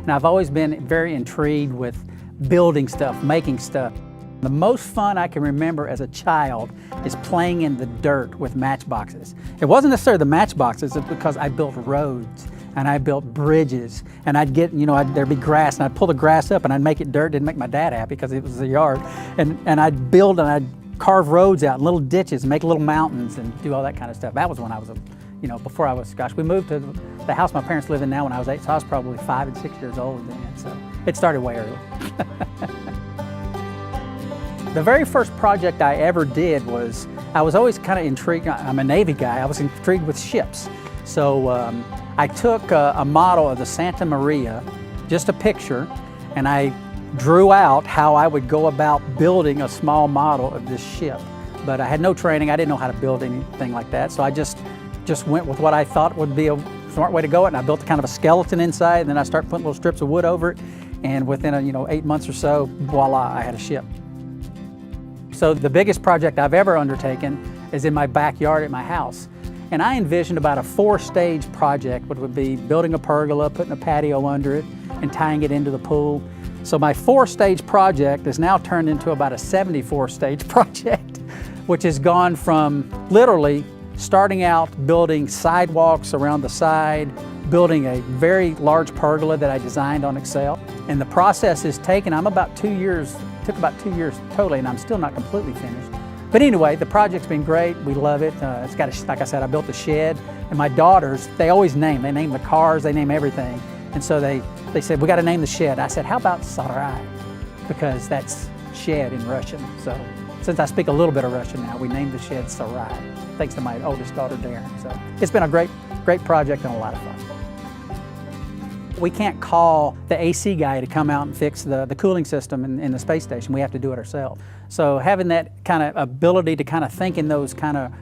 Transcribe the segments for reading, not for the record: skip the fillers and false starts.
And I've always been very intrigued with building stuff, making stuff. The most fun I can remember as a child is playing in the dirt with matchboxes. It wasn't necessarily the matchboxes, it's because I built roads and I built bridges, and I'd get, there'd be grass, and I'd pull the grass up and I'd make it dirt. Didn't make my dad happy because it was the yard. And I'd build and I'd carve roads out, little ditches, make little mountains, and do all that kind of stuff. That was when I was, before I was, we moved to the house my parents live in now when I was 8, so I was probably 5 and 6 years old then, so it started way early. The very first project I ever did was, I was always kind of intrigued, I'm a Navy guy, I was intrigued with ships. So I took a model of the Santa Maria, just a picture, and I drew out how I would go about building a small model of this ship. But I had no training, I didn't know how to build anything like that, so I just went with what I thought would be a smart way to go, and I built kind of a skeleton inside, and then I started putting little strips of wood over it, and within 8 months or so, voila, I had a ship. So the biggest project I've ever undertaken is in my backyard at my house. And I envisioned about a 4-stage project, which would be building a pergola, putting a patio under it, and tying it into the pool. So my 4-stage project is now turned into about a 74-stage project, which has gone from literally starting out building sidewalks around the side, building a very large pergola that I designed on Excel. And the process is taken, took about 2 years totally, and I'm still not completely finished. But anyway, the project's been great. We love it. It's got like I said, I built a shed, and my daughters, they always name the cars, they name everything. And so they said, we got to name the shed. I said, how about Sarai? Because that's shed in Russian. So since I speak a little bit of Russian now, we named the shed Sarai, thanks to my oldest daughter, Darren. So it's been a great project and a lot of fun. We can't call the AC guy to come out and fix the cooling system in the space station. We have to do it ourselves. So having that kind of ability to kind of think in those kind of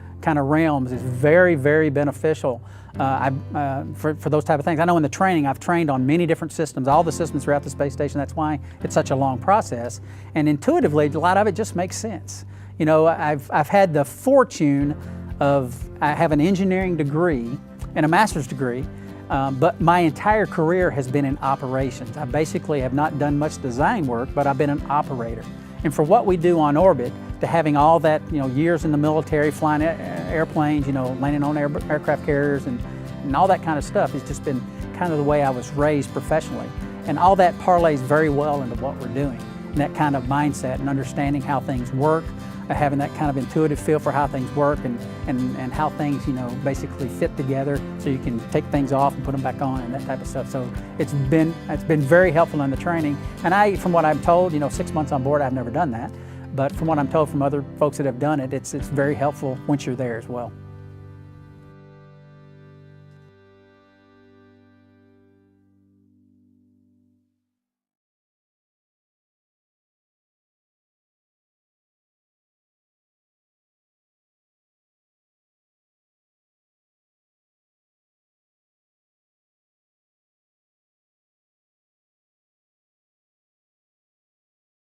realms is very, very beneficial for those type of things. I know in the training, I've trained on many different systems, all the systems throughout the space station. That's why it's such a long process. And intuitively, a lot of it just makes sense. I've had the fortune of, I have an engineering degree and a master's degree, but my entire career has been in operations. I basically have not done much design work, but I've been an operator. And for what we do on orbit, to having all that, years in the military, flying airplanes, landing on aircraft carriers and all that kind of stuff, has just been kind of the way I was raised professionally. And all that parlays very well into what we're doing. And that kind of mindset and understanding how things work, having that kind of intuitive feel for how things work and how things, basically fit together so you can take things off and put them back on and that type of stuff. So it's been very helpful in the training. And from what I'm told, 6 months on board, I've never done that. But from what I'm told from other folks that have done it, it's very helpful once you're there as well.